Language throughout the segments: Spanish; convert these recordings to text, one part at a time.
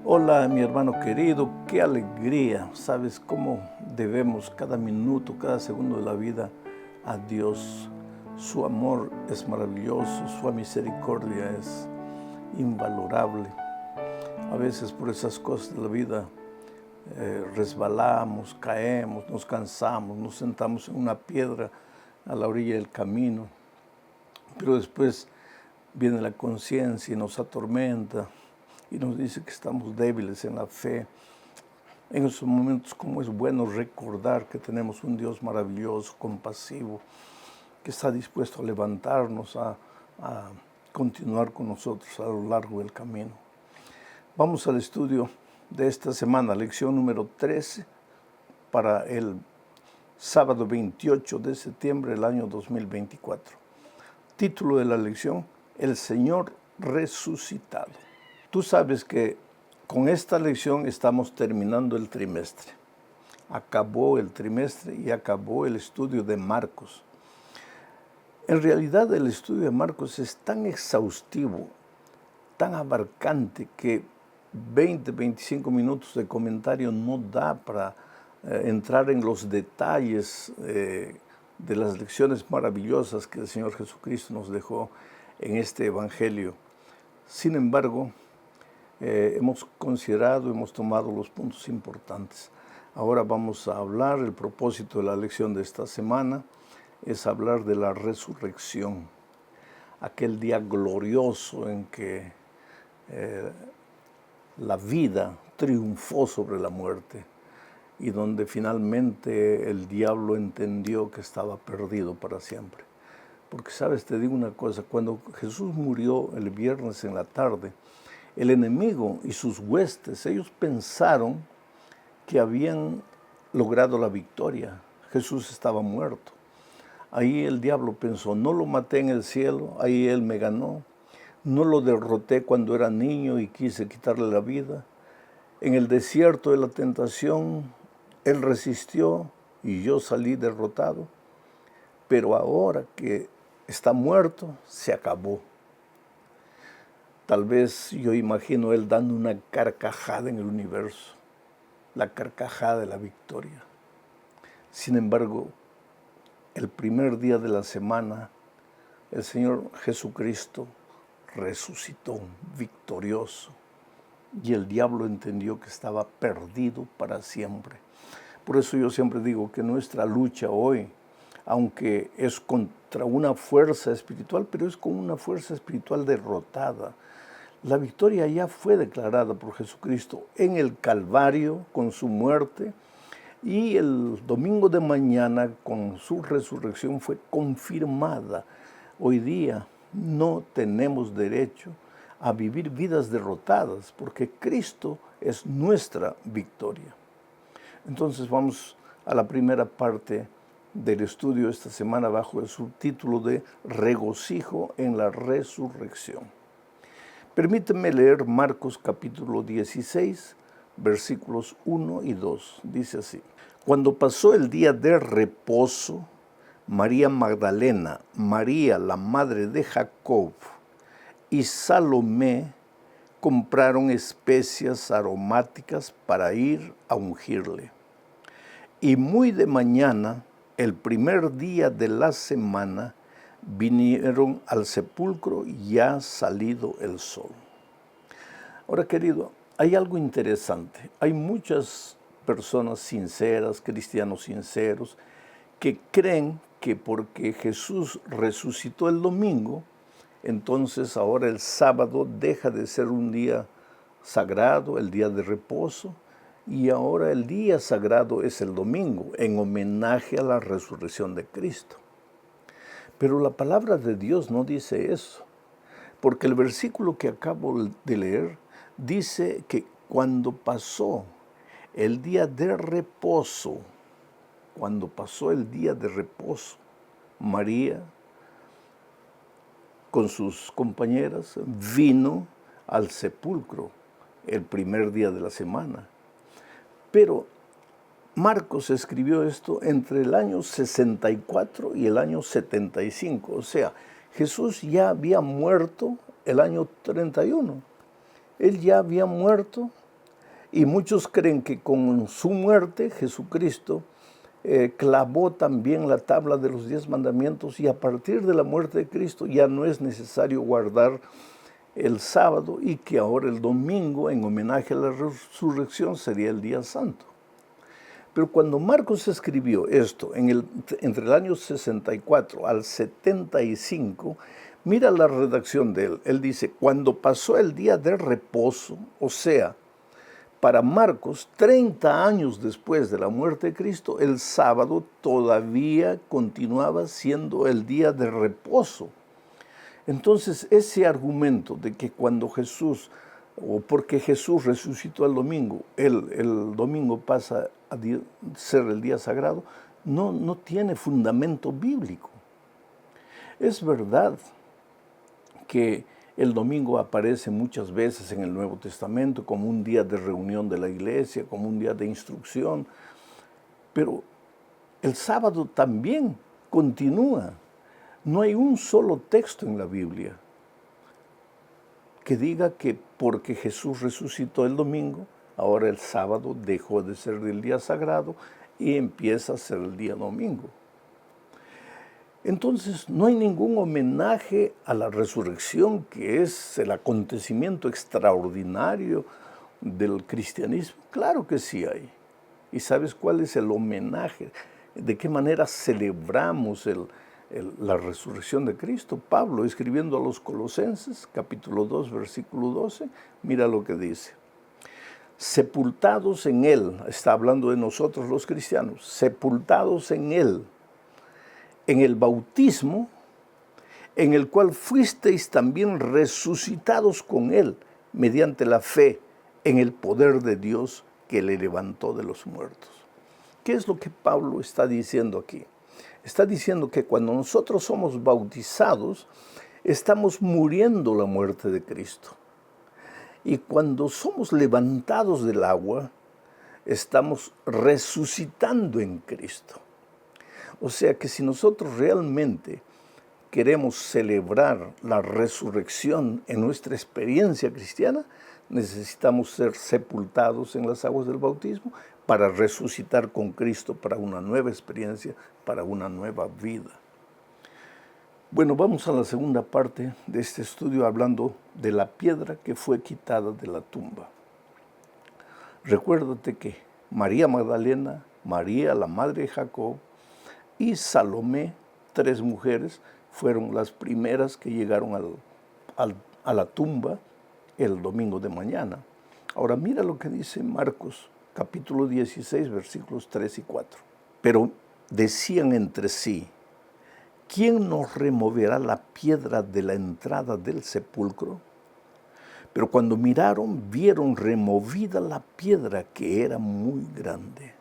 Hola, mi hermano querido, qué alegría. ¿Sabes cómo debemos cada minuto, cada segundo de la vida a Dios? Su amor es maravilloso, su misericordia es invalorable. A veces por esas cosas de la vida resbalamos, caemos, nos cansamos, nos sentamos en una piedra a la orilla del camino, pero después viene la conciencia y nos atormenta y nos dice que estamos débiles en la fe. En esos momentos, como es bueno recordar que tenemos un Dios maravilloso, compasivo, que está dispuesto a levantarnos, a continuar con nosotros a lo largo del camino. Vamos al estudio de esta semana, lección número 13, para el sábado 28 de septiembre del año 2024. Título de la lección: El Señor resucitado. Tú sabes que con esta lección estamos terminando el trimestre. Acabó el trimestre y acabó el estudio de Marcos. En realidad el estudio de Marcos es tan exhaustivo, tan abarcante, que 20-25 minutos de comentario no da para entrar en los detalles de las lecciones maravillosas que el Señor Jesucristo nos dejó en este Evangelio. Sin embargo, hemos considerado, hemos tomado los puntos importantes. Ahora vamos a hablar, el propósito de la lección de esta semana es hablar de la resurrección, aquel día glorioso en que la vida triunfó sobre la muerte y donde finalmente el diablo entendió que estaba perdido para siempre. Porque, sabes, te digo una cosa, cuando Jesús murió el viernes en la tarde, el enemigo y sus huestes, ellos pensaron que habían logrado la victoria. Jesús estaba muerto. Ahí el diablo pensó: no lo maté en el cielo, ahí él me ganó. No lo derroté cuando era niño y quise quitarle la vida. En el desierto de la tentación, él resistió y yo salí derrotado. Pero ahora que está muerto, se acabó. Tal vez yo imagino él dando una carcajada en el universo, la carcajada de la victoria. Sin embargo, el primer día de la semana, el Señor Jesucristo resucitó victorioso y el diablo entendió que estaba perdido para siempre. Por eso yo siempre digo que nuestra lucha hoy, aunque es contra una fuerza espiritual, pero es con una fuerza espiritual derrotada. La victoria ya fue declarada por Jesucristo en el Calvario con su muerte, y el domingo de mañana con su resurrección fue confirmada. Hoy día no tenemos derecho a vivir vidas derrotadas porque Cristo es nuestra victoria. Entonces vamos a la primera parte del estudio esta semana bajo el subtítulo de Regocijo en la Resurrección. Permíteme leer Marcos capítulo 16, versículos 1 y 2. Dice así: Cuando pasó el día de reposo, María Magdalena, María la madre de Jacob y Salomé compraron especias aromáticas para ir a ungirle. Y muy de mañana, el primer día de la semana, vinieron al sepulcro ya salido el sol. Ahora, querido, hay algo interesante. Hay muchas personas sinceras, cristianos sinceros, que creen que porque Jesús resucitó el domingo, entonces ahora el sábado deja de ser un día sagrado, el día de reposo, y ahora el día sagrado es el domingo, en homenaje a la resurrección de Cristo. Pero la palabra de Dios no dice eso, porque el versículo que acabo de leer dice que cuando pasó el día de reposo, María con sus compañeras vino al sepulcro el primer día de la semana. Pero Marcos escribió esto entre el año 64 y el año 75. O sea, Jesús ya había muerto el año 31. Él ya había muerto Y muchos creen que con su muerte Jesucristo clavó también la tabla de los 10 mandamientos, y a partir de la muerte de Cristo ya no es necesario guardar el sábado, y que ahora el domingo, en homenaje a la resurrección, sería el día santo. Pero cuando Marcos escribió esto, entre el año 64 al 75, mira la redacción de él. Él dice, cuando pasó el día de reposo, o sea, para Marcos, 30 años después de la muerte de Cristo, el sábado todavía continuaba siendo el día de reposo. Entonces, ese argumento de que cuando Jesús, o porque Jesús resucitó el domingo, el domingo pasa a ser el día sagrado, no tiene fundamento bíblico. Es verdad que el domingo aparece muchas veces en el Nuevo Testamento como un día de reunión de la iglesia, como un día de instrucción, pero el sábado también continúa. No hay un solo texto en la Biblia que diga que porque Jesús resucitó el domingo, ahora el sábado dejó de ser el día sagrado y empieza a ser el día domingo. Entonces, no hay ningún homenaje a la resurrección, que es el acontecimiento extraordinario del cristianismo. Claro que sí hay. ¿Y sabes cuál es el homenaje? ¿De qué manera celebramos la resurrección de Cristo? Pablo, escribiendo a los Colosenses, capítulo 2, versículo 12, mira lo que dice. Sepultados en Él, está hablando de nosotros los cristianos, sepultados en Él, en el bautismo, en el cual fuisteis también resucitados con Él, mediante la fe en el poder de Dios que le levantó de los muertos. ¿Qué es lo que Pablo está diciendo aquí? Está diciendo que cuando nosotros somos bautizados, estamos muriendo la muerte de Cristo. Y cuando somos levantados del agua, estamos resucitando en Cristo. O sea que si nosotros realmente queremos celebrar la resurrección en nuestra experiencia cristiana, necesitamos ser sepultados en las aguas del bautismo para resucitar con Cristo para una nueva experiencia, para una nueva vida. Bueno, vamos a la segunda parte de este estudio hablando de la piedra que fue quitada de la tumba. Recuérdate que María Magdalena, María, la madre de Jacob, y Salomé, 3 mujeres, fueron las primeras que llegaron a la tumba el domingo de mañana. Ahora mira lo que dice Marcos, capítulo 16, versículos 3 y 4. Pero decían entre sí, ¿quién nos removerá la piedra de la entrada del sepulcro? Pero cuando miraron, vieron removida la piedra, que era muy grande.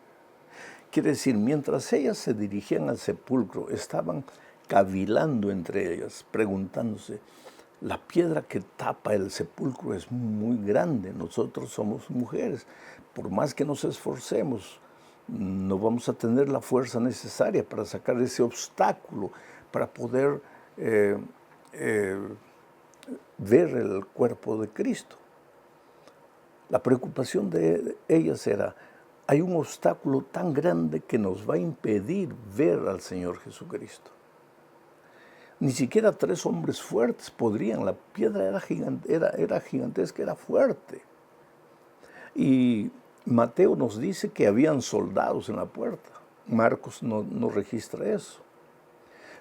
Quiere decir, mientras ellas se dirigían al sepulcro, estaban cavilando entre ellas, preguntándose, la piedra que tapa el sepulcro es muy grande, nosotros somos mujeres, por más que nos esforcemos, no vamos a tener la fuerza necesaria para sacar ese obstáculo, para poder ver el cuerpo de Cristo. La preocupación de ellas era, hay un obstáculo tan grande que nos va a impedir ver al Señor Jesucristo. Ni siquiera 3 hombres fuertes podrían, la piedra era gigantesca, era fuerte. Y Mateo nos dice que habían soldados en la puerta. Marcos no registra eso.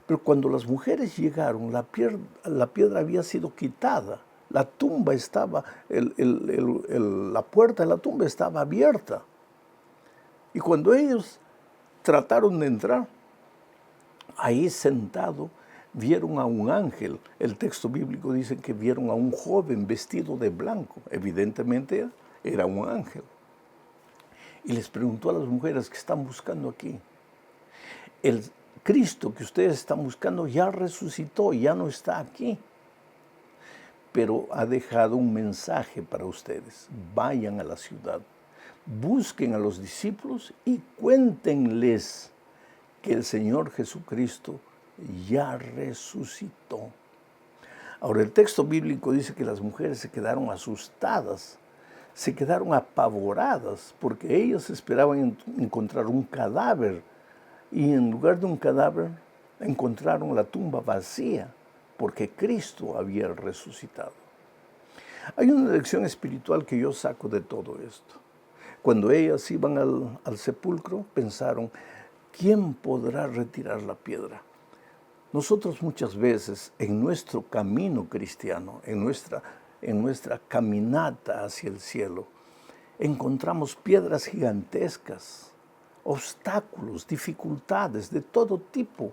Pero cuando las mujeres llegaron, la piedra había sido quitada. La tumba estaba, la puerta de la tumba estaba abierta. Y cuando ellos trataron de entrar, ahí sentado, vieron a un ángel. El texto bíblico dice que vieron a un joven vestido de blanco. Evidentemente era un ángel. Y les preguntó a las mujeres que están buscando aquí. El Cristo que ustedes están buscando ya resucitó, ya no está aquí. Pero ha dejado un mensaje para ustedes. Vayan a la ciudad, busquen a los discípulos y cuéntenles que el Señor Jesucristo ya resucitó. Ahora, el texto bíblico dice que las mujeres se quedaron asustadas, se quedaron apavoradas porque ellas esperaban encontrar un cadáver y en lugar de un cadáver encontraron la tumba vacía porque Cristo había resucitado. Hay una lección espiritual que yo saco de todo esto. Cuando ellas iban al sepulcro, pensaron, ¿quién podrá retirar la piedra? Nosotros muchas veces en nuestro camino cristiano, en nuestra caminata hacia el cielo, encontramos piedras gigantescas, obstáculos, dificultades de todo tipo.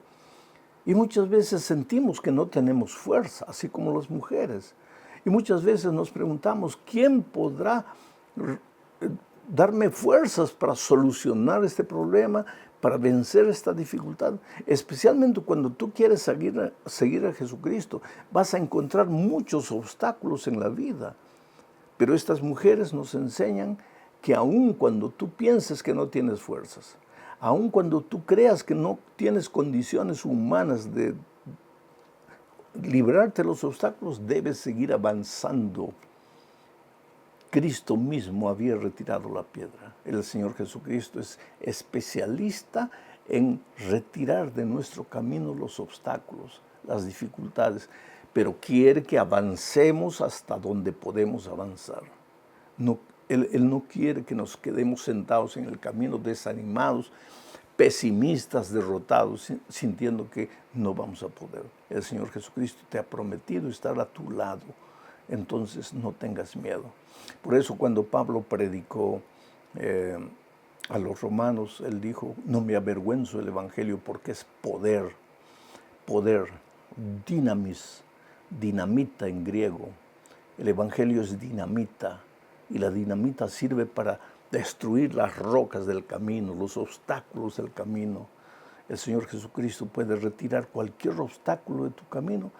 Y muchas veces sentimos que no tenemos fuerza, así como las mujeres. Y muchas veces nos preguntamos, ¿quién podrá darme fuerzas para solucionar este problema, para vencer esta dificultad? Especialmente cuando tú quieres seguir a Jesucristo, vas a encontrar muchos obstáculos en la vida. Pero estas mujeres nos enseñan que aun cuando tú pienses que no tienes fuerzas, aun cuando tú creas que no tienes condiciones humanas de librarte de los obstáculos, debes seguir avanzando. Cristo mismo había retirado la piedra. El Señor Jesucristo es especialista en retirar de nuestro camino los obstáculos, las dificultades, pero quiere que avancemos hasta donde podemos avanzar. Él no quiere que nos quedemos sentados en el camino desanimados, pesimistas, derrotados, sintiendo que no vamos a poder. El Señor Jesucristo te ha prometido estar a tu lado, entonces no tengas miedo. Por eso cuando Pablo predicó a los romanos, él dijo, no me avergüenzo del Evangelio porque es poder, dinamis, dinamita en griego. El Evangelio es dinamita y la dinamita sirve para destruir las rocas del camino, los obstáculos del camino. El Señor Jesucristo puede retirar cualquier obstáculo de tu camino,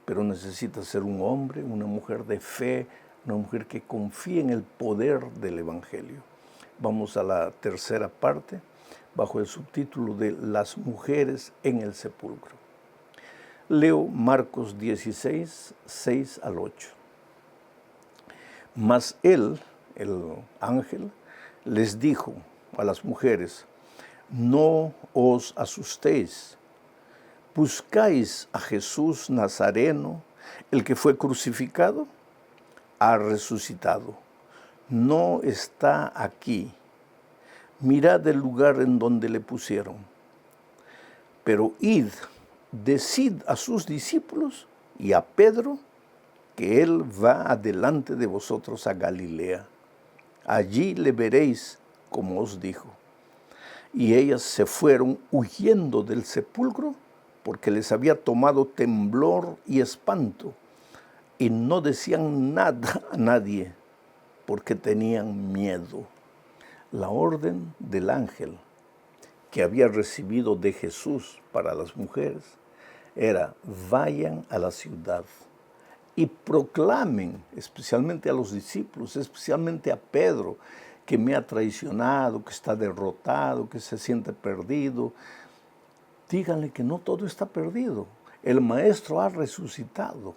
pero necesitas ser un hombre, una mujer de fe, una mujer que confíe en el poder del Evangelio. Vamos a la tercera parte, bajo el subtítulo de Las mujeres en el sepulcro. Leo Marcos 16, 6 al 8. Mas él, el ángel, les dijo a las mujeres, no os asustéis, buscáis a Jesús Nazareno, el que fue crucificado, ha resucitado, no está aquí. Mirad el lugar en donde le pusieron. Pero id, decid a sus discípulos y a Pedro que él va adelante de vosotros a Galilea. Allí le veréis como os dijo. Y ellas se fueron huyendo del sepulcro porque les había tomado temblor y espanto, y no decían nada a nadie porque tenían miedo. La orden del ángel que había recibido de Jesús para las mujeres era, vayan a la ciudad y proclamen, especialmente a los discípulos, especialmente a Pedro, que me ha traicionado, que está derrotado, que se siente perdido. Díganle que no todo está perdido. El Maestro ha resucitado.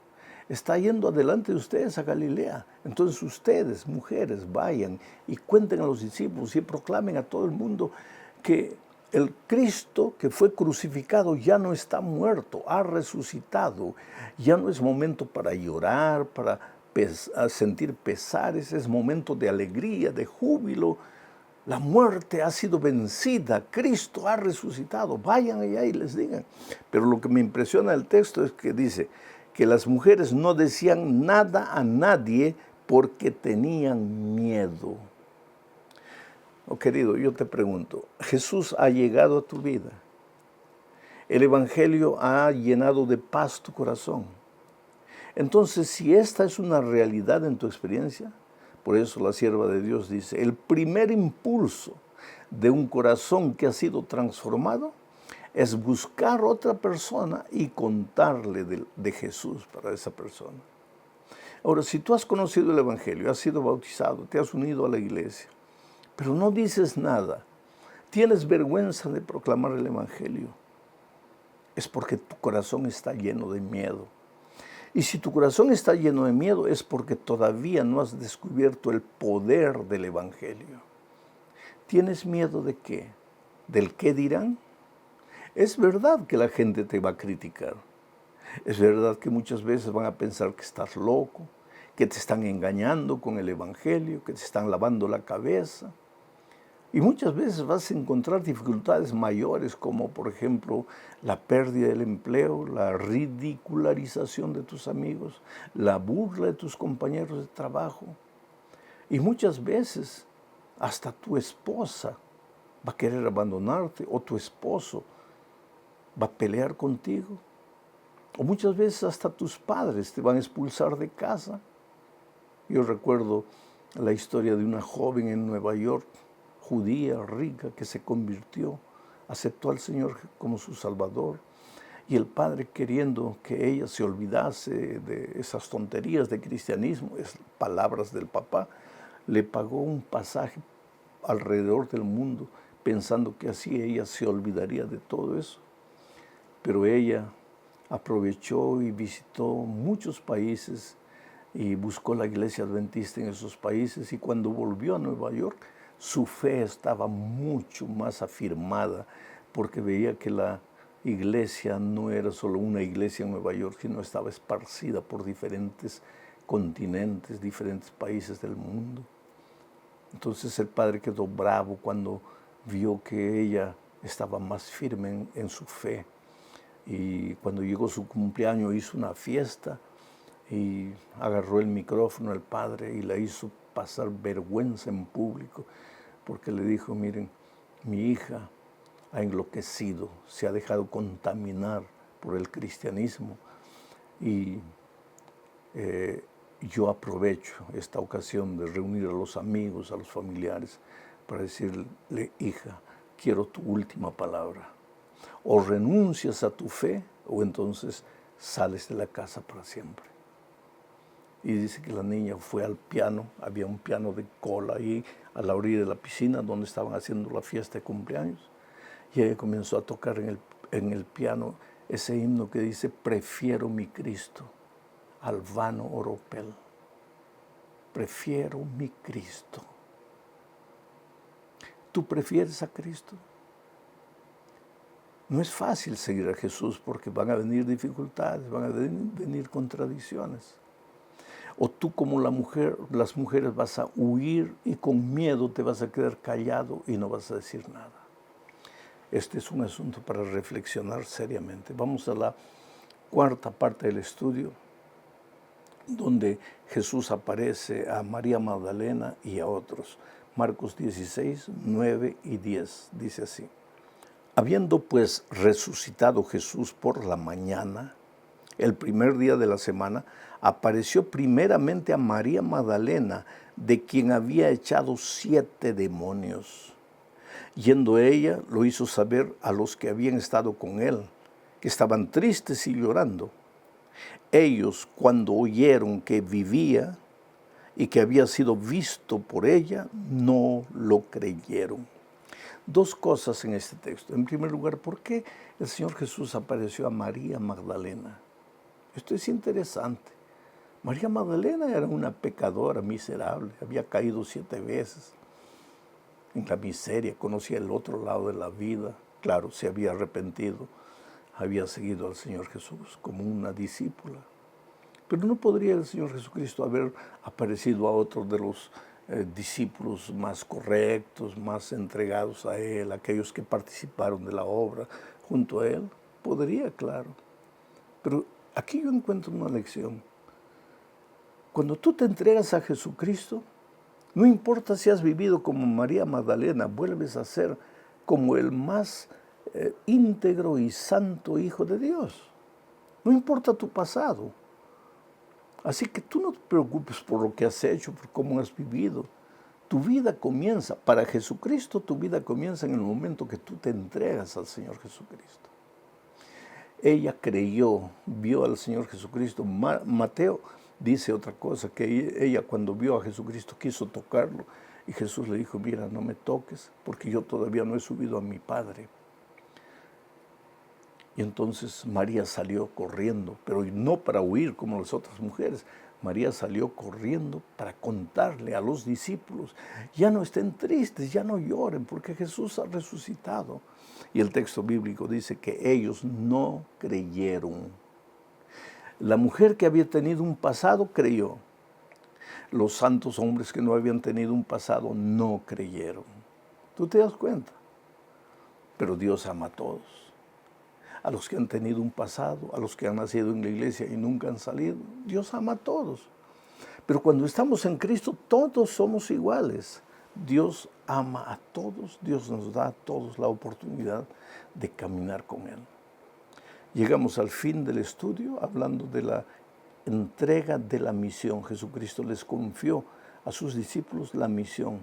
Está yendo adelante de ustedes a Galilea. Entonces ustedes, mujeres, vayan y cuenten a los discípulos y proclamen a todo el mundo que el Cristo que fue crucificado ya no está muerto, ha resucitado. Ya no es momento para llorar, para sentir pesares, es momento de alegría, de júbilo. La muerte ha sido vencida, Cristo ha resucitado. Vayan allá y les digan. Pero lo que me impresiona del texto es que dice que las mujeres no decían nada a nadie porque tenían miedo. Oh, querido, yo te pregunto, ¿Jesús ha llegado a tu vida? ¿El Evangelio ha llenado de paz tu corazón? Entonces, si esta es una realidad en tu experiencia, por eso la sierva de Dios dice, el primer impulso de un corazón que ha sido transformado es buscar otra persona y contarle de Jesús para esa persona. Ahora, si tú has conocido el Evangelio, has sido bautizado, te has unido a la iglesia, pero no dices nada, tienes vergüenza de proclamar el Evangelio, es porque tu corazón está lleno de miedo. Y si tu corazón está lleno de miedo es porque todavía no has descubierto el poder del Evangelio. ¿Tienes miedo de qué? ¿Del qué dirán? Es verdad que la gente te va a criticar. Es verdad que muchas veces van a pensar que estás loco, que te están engañando con el Evangelio, que te están lavando la cabeza. Y muchas veces vas a encontrar dificultades mayores, como por ejemplo la pérdida del empleo, la ridicularización de tus amigos, la burla de tus compañeros de trabajo. Y muchas veces hasta tu esposa va a querer abandonarte o tu esposo va a pelear contigo. O muchas veces hasta tus padres te van a expulsar de casa. Yo recuerdo la historia de una joven en Nueva York, judía, rica, que se convirtió, aceptó al Señor como su Salvador. Y el padre, queriendo que ella se olvidase de esas tonterías de cristianismo, es palabras del papá, le pagó un pasaje alrededor del mundo, pensando que así ella se olvidaría de todo eso. Pero ella aprovechó y visitó muchos países y buscó la iglesia adventista en esos países, y cuando volvió a Nueva York, su fe estaba mucho más afirmada, porque veía que la iglesia no era solo una iglesia en Nueva York, sino estaba esparcida por diferentes continentes, diferentes países del mundo. Entonces el padre quedó bravo cuando vio que ella estaba más firme en su fe. Y cuando llegó su cumpleaños hizo una fiesta y agarró el micrófono el padre y la hizo pasar vergüenza en público, porque le dijo: miren, mi hija ha enloquecido, se ha dejado contaminar por el cristianismo, y yo aprovecho esta ocasión de reunir a los amigos, a los familiares, para decirle: hija, quiero tu última palabra. O renuncias a tu fe, o entonces sales de la casa para siempre. Y dice que la niña fue al piano, había un piano de cola ahí a la orilla de la piscina donde estaban haciendo la fiesta de cumpleaños, y ella comenzó a tocar en el piano ese himno que dice: prefiero mi Cristo al vano oropel. Prefiero mi Cristo. ¿Tú prefieres a Cristo? No es fácil seguir a Jesús porque van a venir dificultades, van a venir contradicciones. O tú, como las mujeres, vas a huir y con miedo te vas a quedar callado y no vas a decir nada. Este es un asunto para reflexionar seriamente. Vamos a la cuarta parte del estudio, donde Jesús aparece a María Magdalena y a otros. Marcos 16, 9 y 10, dice así: habiendo pues resucitado Jesús por la mañana, el primer día de la semana, apareció primeramente a María Magdalena, de quien había echado 7 demonios. Yendo ella, lo hizo saber a los que habían estado con él, que estaban tristes y llorando. Ellos, cuando oyeron que vivía y que había sido visto por ella, no lo creyeron. Dos cosas en este texto. En primer lugar, ¿por qué el Señor Jesús apareció a María Magdalena? Esto es interesante. María Magdalena era una pecadora miserable, había caído 7 veces en la miseria, conocía el otro lado de la vida. Claro, se había arrepentido, había seguido al Señor Jesús como una discípula. Pero no podría el Señor Jesucristo haber aparecido a otro de los discípulos más correctos, más entregados a Él, aquellos que participaron de la obra junto a Él. Podría, claro. Pero aquí yo encuentro una lección. Cuando tú te entregas a Jesucristo, no importa si has vivido como María Magdalena, vuelves a ser como el más íntegro y santo Hijo de Dios. No importa tu pasado. Así que tú no te preocupes por lo que has hecho, por cómo has vivido. Tu vida comienza, para Jesucristo, tu vida comienza en el momento que tú te entregas al Señor Jesucristo. Ella creyó, vio al Señor Jesucristo. Mateo dice otra cosa, que ella cuando vio a Jesucristo quiso tocarlo, y Jesús le dijo: mira, no me toques, porque yo todavía no he subido a mi Padre. Y entonces María salió corriendo, pero no para huir como las otras mujeres. María salió corriendo para contarle a los discípulos: ya no estén tristes, ya no lloren, porque Jesús ha resucitado. Y el texto bíblico dice que ellos no creyeron. La mujer que había tenido un pasado creyó. Los santos hombres que no habían tenido un pasado no creyeron. ¿Tú te das cuenta? Pero Dios ama a todos. A los que han tenido un pasado, a los que han nacido en la iglesia y nunca han salido. Dios ama a todos. Pero cuando estamos en Cristo, todos somos iguales. Dios ama a todos, Dios nos da a todos la oportunidad de caminar con Él. Llegamos al fin del estudio hablando de la entrega de la misión. Jesucristo les confió a sus discípulos la misión.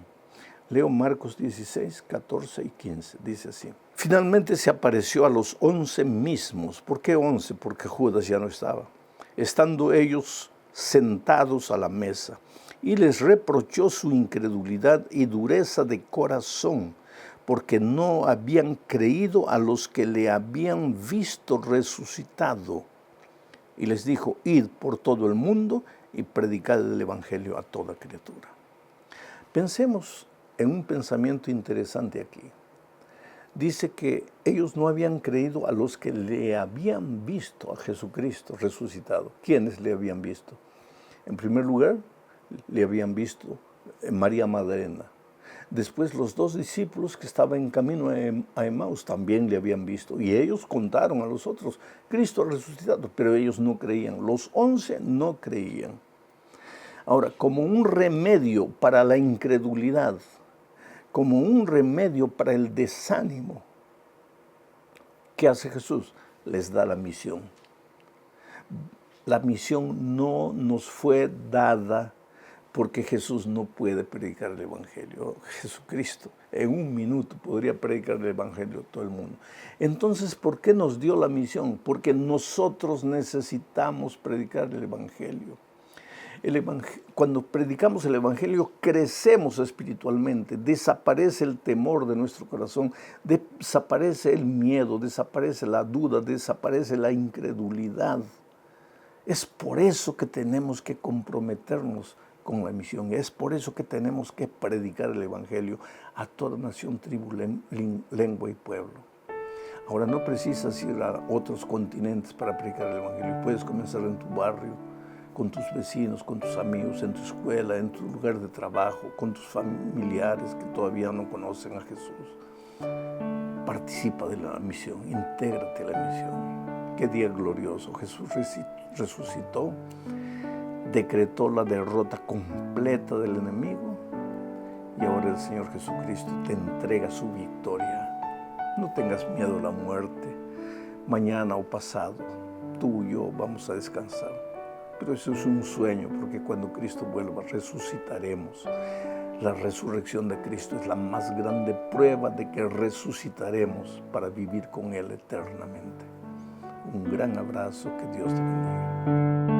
Leo Marcos 16, 14 y 15, dice así. Finalmente se apareció a los 11 mismos. ¿Por qué 11? Porque Judas ya no estaba. Estando ellos sentados a la mesa, y les reprochó su incredulidad y dureza de corazón, porque no habían creído a los que le habían visto resucitado. Y les dijo: id por todo el mundo y predicad el evangelio a toda criatura. Pensemos en un pensamiento interesante aquí. Dice que ellos no habían creído a los que le habían visto a Jesucristo resucitado. ¿Quiénes le habían visto? En primer lugar, le habían visto María Magdalena. Después los 2 discípulos que estaban en camino a Emaús también le habían visto. Y ellos contaron a los otros: Cristo ha resucitado, pero ellos no creían. Los 11 no creían. Ahora, como un remedio para la incredulidad, como un remedio para el desánimo, ¿qué hace Jesús? Les da la misión. La misión no nos fue dada porque Jesús no puede predicar el evangelio. Jesucristo en un minuto podría predicar el evangelio a todo el mundo. Entonces, ¿por qué nos dio la misión? Porque nosotros necesitamos predicar el evangelio. Cuando predicamos el evangelio, crecemos espiritualmente, desaparece el temor de nuestro corazón, desaparece el miedo, desaparece la duda, desaparece la incredulidad. Es por eso que tenemos que comprometernos con la misión. Es por eso que tenemos que predicar el evangelio a toda nación, tribu, lengua y pueblo. Ahora, no precisas ir a otros continentes para predicar el evangelio. Puedes comenzar en tu barrio, con tus vecinos, con tus amigos, en tu escuela, en tu lugar de trabajo, con tus familiares que todavía no conocen a Jesús. Participa de la misión, intégrate a la misión. Qué día glorioso. Jesús resucitó, decretó la derrota completa del enemigo, y ahora el Señor Jesucristo te entrega su victoria. No tengas miedo a la muerte. Mañana o pasado, tú y yo vamos a descansar. Pero eso es un sueño, porque cuando Cristo vuelva, resucitaremos. La resurrección de Cristo es la más grande prueba de que resucitaremos para vivir con Él eternamente. Un gran abrazo, que Dios te bendiga.